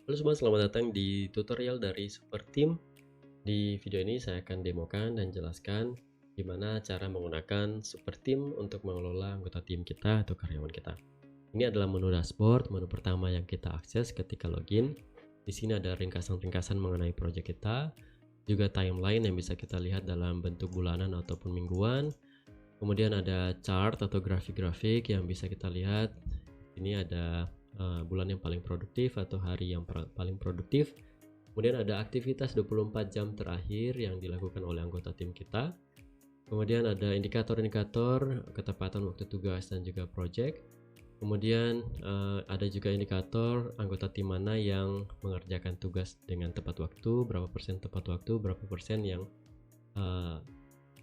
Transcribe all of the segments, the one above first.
Halo semua, selamat datang di tutorial dari Super Team. Di video ini saya akan demokan dan jelaskan gimana cara menggunakan Super Team untuk mengelola anggota tim kita atau karyawan kita. Ini adalah menu dashboard, menu pertama yang kita akses ketika login. Di sini ada ringkasan-ringkasan mengenai project kita, juga timeline yang bisa kita lihat dalam bentuk bulanan ataupun mingguan. Kemudian ada chart atau grafik-grafik yang bisa kita lihat. Ini ada bulan yang paling produktif atau hari yang paling produktif. Kemudian ada aktivitas 24 jam terakhir yang dilakukan oleh anggota tim kita. Kemudian ada indikator-indikator ketepatan waktu tugas dan juga project. Kemudian ada juga indikator anggota tim mana yang mengerjakan tugas dengan tepat waktu, berapa persen tepat waktu, berapa persen yang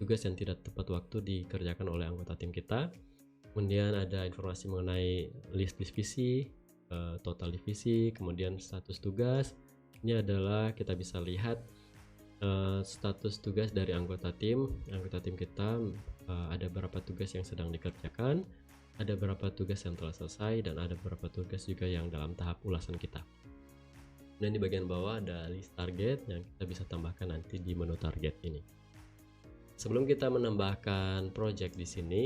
tugas yang tidak tepat waktu dikerjakan oleh anggota tim kita. Kemudian ada informasi mengenai list divisi, total divisi, kemudian status tugas. Ini adalah kita bisa lihat status tugas dari anggota tim kita, ada berapa tugas yang sedang dikerjakan, ada berapa tugas yang telah selesai, dan ada berapa tugas juga yang dalam tahap ulasan kita. Dan di bagian bawah ada list target yang kita bisa tambahkan nanti di menu target ini. Sebelum kita menambahkan project di sini,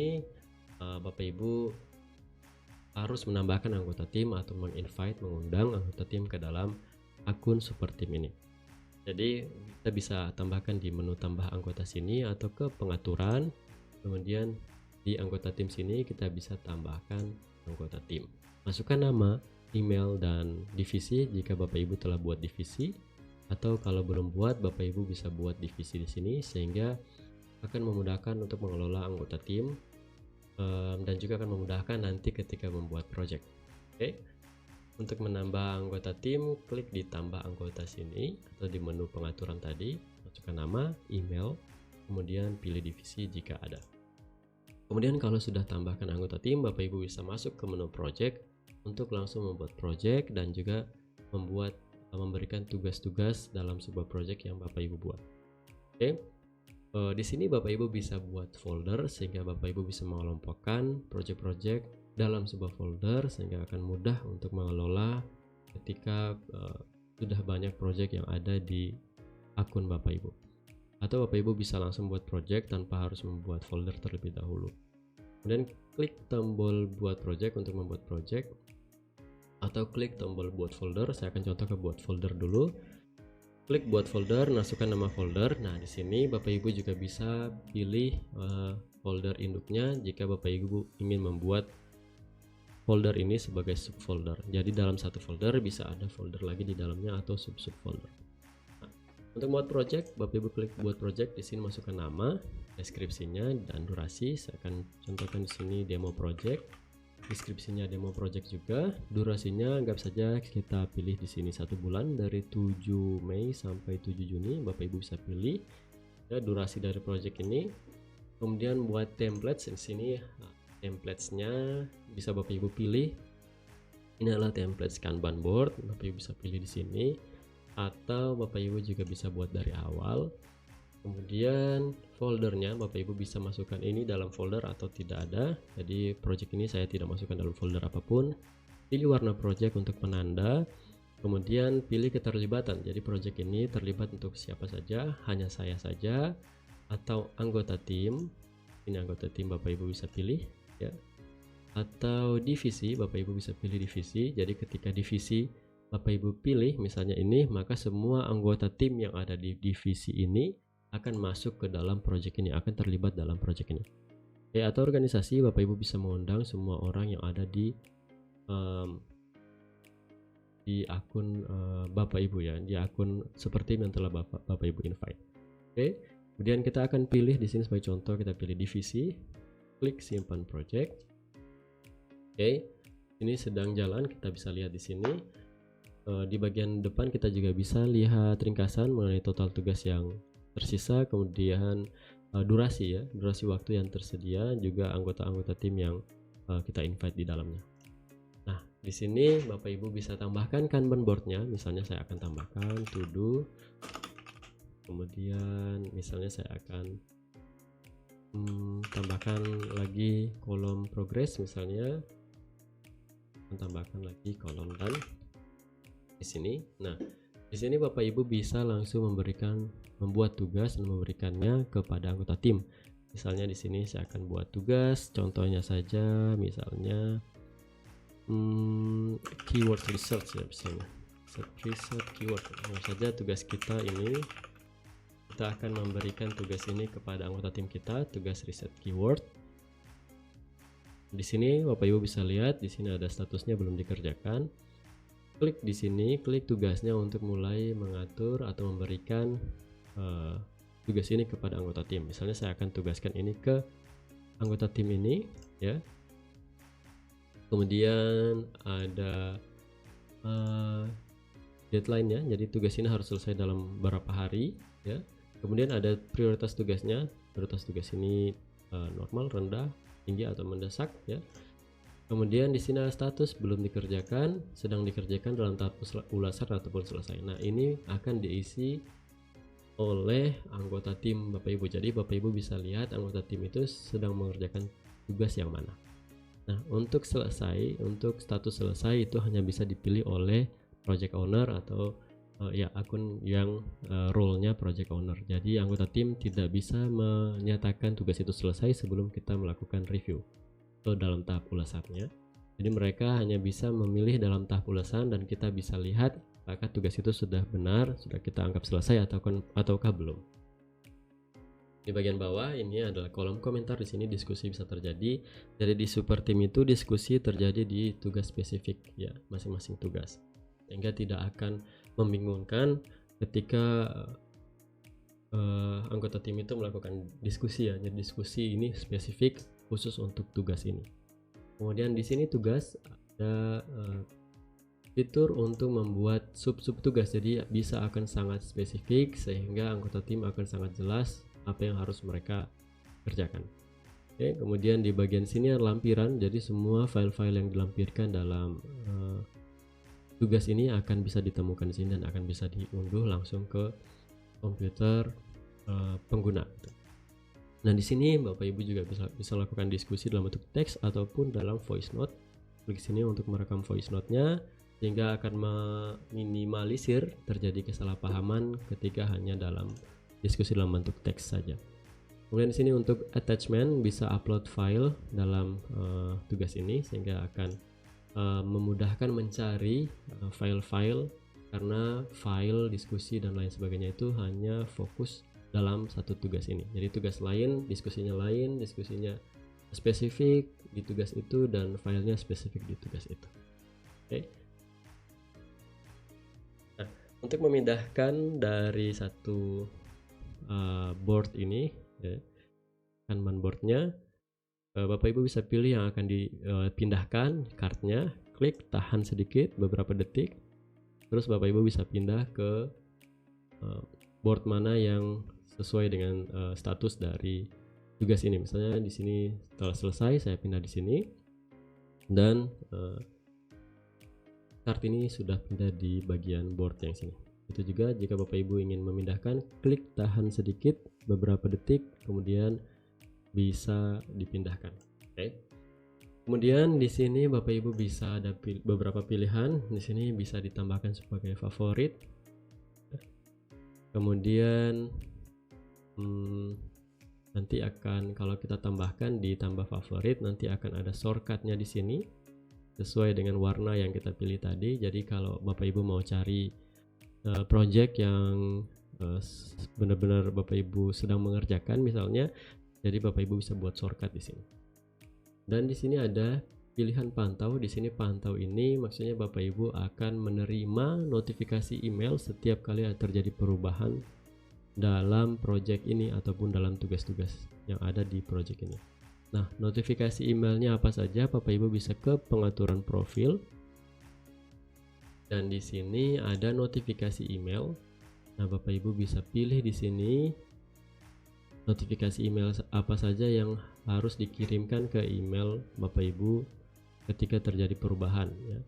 Bapak Ibu harus menambahkan anggota tim atau mengundang anggota tim ke dalam akun Super Team ini. Jadi kita bisa tambahkan di menu tambah anggota sini atau ke pengaturan, kemudian di anggota tim sini kita bisa tambahkan anggota tim. Masukkan nama, email, dan divisi jika Bapak Ibu telah buat divisi, atau kalau belum buat, Bapak Ibu bisa buat divisi di sini sehingga akan memudahkan untuk mengelola anggota tim. Dan juga akan memudahkan nanti ketika membuat project. Oke. Untuk menambah anggota tim, klik di tambah anggota sini atau di menu pengaturan tadi, masukkan nama, email, kemudian pilih divisi jika ada. Kemudian kalau sudah tambahkan anggota tim, Bapak Ibu bisa masuk ke menu project untuk langsung membuat project dan juga memberikan tugas-tugas dalam sebuah project yang Bapak Ibu buat. Oke. Di sini Bapak Ibu bisa buat folder sehingga Bapak Ibu bisa mengelompokkan project-project dalam sebuah folder sehingga akan mudah untuk mengelola ketika sudah banyak project yang ada di akun Bapak Ibu. Atau Bapak Ibu bisa langsung buat project tanpa harus membuat folder terlebih dahulu. Kemudian klik tombol buat project untuk membuat project, atau klik tombol buat folder. Saya akan contoh ke buat folder dulu. Klik buat folder, masukkan nama folder. Nah, di sini Bapak Ibu juga bisa pilih folder induknya jika Bapak Ibu ingin membuat folder ini sebagai subfolder. Jadi dalam satu folder bisa ada folder lagi di dalamnya atau sub-subfolder. Nah, untuk buat project, Bapak Ibu klik buat project. Di sini masukkan nama, deskripsinya, dan durasi. Saya akan contohkan di sini demo project. Deskripsinya demo project juga, durasinya anggap saja kita pilih di sini 1 bulan dari 7 Mei sampai 7 Juni. Bapak Ibu bisa pilih ya durasi dari project ini. Kemudian buat templates di sini, templatesnya bisa Bapak Ibu pilih. Ini adalah template Kanban board, Bapak Ibu bisa pilih di sini, atau Bapak Ibu juga bisa buat dari awal. Kemudian foldernya Bapak Ibu bisa masukkan ini dalam folder atau tidak ada. Jadi project ini saya tidak masukkan dalam folder apapun. Pilih warna project untuk penanda. Kemudian pilih keterlibatan. Jadi project ini terlibat untuk siapa saja, hanya saya saja atau anggota tim. Ini anggota tim Bapak Ibu bisa pilih ya. Atau divisi, Bapak Ibu bisa pilih divisi. Jadi ketika divisi Bapak Ibu pilih misalnya ini, maka semua anggota tim yang ada di divisi ini akan masuk ke dalam project ini, akan terlibat dalam project ini. Atau organisasi, Bapak Ibu bisa mengundang semua orang yang ada di akun Bapak Ibu ya, di akun seperti yang telah Bapak Ibu invite. Kemudian kita akan pilih di sini sebagai contoh, kita pilih divisi, klik simpan project. Ini sedang jalan, kita bisa lihat di sini. Di bagian depan kita juga bisa lihat ringkasan mengenai total tugas yang tersisa, kemudian durasi waktu yang tersedia, juga anggota-anggota tim yang kita invite di dalamnya. Nah, di sini Bapak Ibu bisa tambahkan Kanban boardnya. Misalnya saya akan tambahkan to do, kemudian misalnya saya akan tambahkan lagi kolom progress, misalnya tambahkan lagi kolom dan di sini. Nah, di sini Bapak Ibu bisa langsung membuat tugas dan memberikannya kepada anggota tim. Misalnya di sini saya akan buat tugas, contohnya saja misalnya keyword research ya, misalnya research keyword. Langsung saja tugas kita ini, kita akan memberikan tugas ini kepada anggota tim kita, tugas riset keyword. Di sini Bapak Ibu bisa lihat di sini ada statusnya belum dikerjakan. Klik di sini, klik tugasnya untuk mulai mengatur atau memberikan tugas ini kepada anggota tim. Misalnya saya akan tugaskan ini ke anggota tim ini ya. Kemudian ada deadline ya, jadi tugas ini harus selesai dalam beberapa hari ya. Kemudian ada prioritas tugasnya, prioritas tugas ini normal, rendah, tinggi atau mendesak ya. Kemudian di sini ada status belum dikerjakan, sedang dikerjakan dalam tahap ulasan ataupun selesai. Nah, ini akan diisi oleh anggota tim Bapak Ibu. Jadi Bapak Ibu bisa lihat anggota tim itu sedang mengerjakan tugas yang mana. Nah, untuk selesai, untuk status selesai itu hanya bisa dipilih oleh project owner atau ya akun yang role-nya project owner. Jadi anggota tim tidak bisa menyatakan tugas itu selesai sebelum kita melakukan review atau dalam tahap ulasannya. Jadi mereka hanya bisa memilih dalam tahap ulasan dan kita bisa lihat apakah tugas itu sudah benar, sudah kita anggap selesai ataukah belum. Di bagian bawah ini adalah kolom komentar, di sini diskusi bisa terjadi. Jadi di super team itu diskusi terjadi di tugas spesifik ya, masing-masing tugas. Sehingga tidak akan membingungkan ketika anggota tim itu melakukan diskusi ya. Jadi diskusi ini spesifik khusus untuk tugas ini. Kemudian di sini tugas ada fitur untuk membuat sub-sub tugas, jadi bisa akan sangat spesifik sehingga anggota tim akan sangat jelas apa yang harus mereka kerjakan. Oke, kemudian di bagian sini ada lampiran, jadi semua file-file yang dilampirkan dalam tugas ini akan bisa ditemukan di sini dan akan bisa diunduh langsung ke komputer pengguna. Nah, di sini Bapak Ibu juga bisa lakukan diskusi dalam bentuk teks ataupun dalam voice note. Klik sini untuk merekam voice note-nya sehingga akan meminimalisir terjadi kesalahpahaman ketika hanya dalam diskusi dalam bentuk teks saja. Kemudian di sini untuk attachment bisa upload file dalam tugas ini sehingga akan memudahkan mencari file-file karena file diskusi dan lain sebagainya itu hanya fokus dalam satu tugas ini. Jadi tugas lain, diskusinya spesifik di tugas itu dan filenya spesifik di tugas itu. Oke. Nah, untuk memindahkan dari satu board ini, ya, Kanban boardnya, Bapak Ibu bisa pilih yang akan dipindahkan kartnya, klik tahan sedikit beberapa detik, terus Bapak Ibu bisa pindah ke board mana yang sesuai dengan status dari tugas ini. Misalnya di sini setelah selesai saya pindah di sini dan kart ini sudah pindah di bagian board yang sini. Itu juga jika Bapak Ibu ingin memindahkan, klik tahan sedikit beberapa detik kemudian bisa dipindahkan. Oke. Kemudian di sini Bapak Ibu bisa ada beberapa pilihan. Di sini bisa ditambahkan sebagai favorit. Kemudian nanti akan kalau kita tambahkan ditambah favorit nanti akan ada shortcutnya di sini sesuai dengan warna yang kita pilih tadi. Jadi kalau Bapak Ibu mau cari project yang benar-benar Bapak Ibu sedang mengerjakan misalnya, jadi Bapak Ibu bisa buat shortcut di sini. Dan di sini ada pilihan pantau. Di sini pantau ini maksudnya Bapak Ibu akan menerima notifikasi email setiap kali terjadi perubahan dalam project ini ataupun dalam tugas-tugas yang ada di project ini. Nah, notifikasi emailnya apa saja? Bapak Ibu bisa ke pengaturan profil dan di sini ada notifikasi email. Nah, Bapak Ibu bisa pilih di sini notifikasi email apa saja yang harus dikirimkan ke email Bapak Ibu ketika terjadi perubahan ya.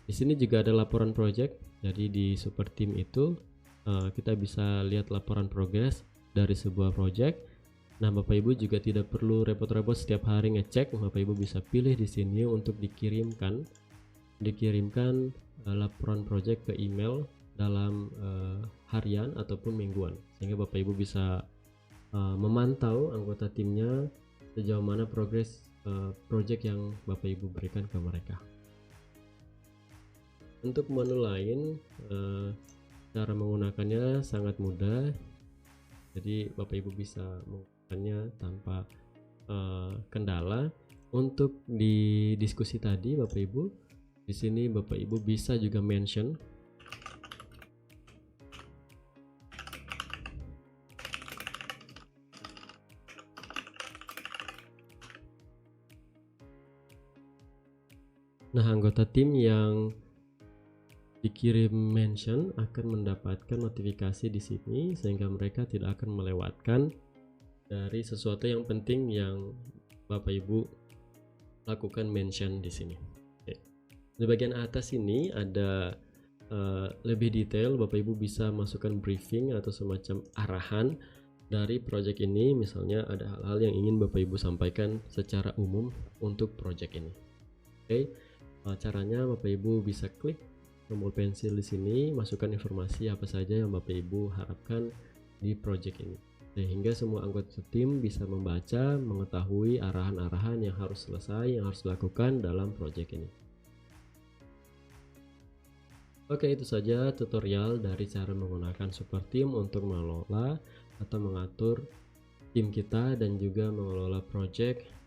Di sini juga ada laporan project. Jadi di super team itu kita bisa lihat laporan progres dari sebuah project. Nah, Bapak Ibu juga tidak perlu repot-repot setiap hari ngecek. Bapak Ibu bisa pilih di sini untuk dikirimkan laporan project ke email dalam harian ataupun mingguan, sehingga Bapak Ibu bisa memantau anggota timnya sejauh mana progres project yang Bapak Ibu berikan ke mereka. Untuk menu lain, cara menggunakannya sangat mudah, jadi Bapak Ibu bisa menggunakannya tanpa kendala. Untuk di diskusi tadi Bapak Ibu, di sini Bapak Ibu bisa juga mention anggota tim yang dikirim mention akan mendapatkan notifikasi di sini, sehingga mereka tidak akan melewatkan dari sesuatu yang penting yang Bapak Ibu lakukan mention di sini. Oke. Di bagian atas ini ada lebih detail, Bapak Ibu bisa masukkan briefing atau semacam arahan dari project ini. Misalnya ada hal-hal yang ingin Bapak Ibu sampaikan secara umum untuk project ini. Oke. Caranya Bapak Ibu bisa klik tombol pensil di sini, masukkan informasi apa saja yang Bapak Ibu harapkan di project ini, sehingga semua anggota tim bisa membaca, mengetahui arahan-arahan yang harus selesai, yang harus dilakukan dalam project ini. Oke, itu saja tutorial dari cara menggunakan super team untuk mengelola atau mengatur tim kita dan juga mengelola project,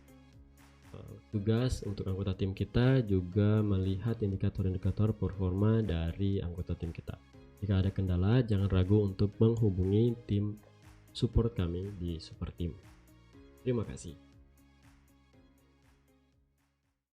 tugas untuk anggota tim kita, juga melihat indikator-indikator performa dari anggota tim kita. Jika ada kendala, jangan ragu untuk menghubungi tim support kami di Super Team. Terima kasih.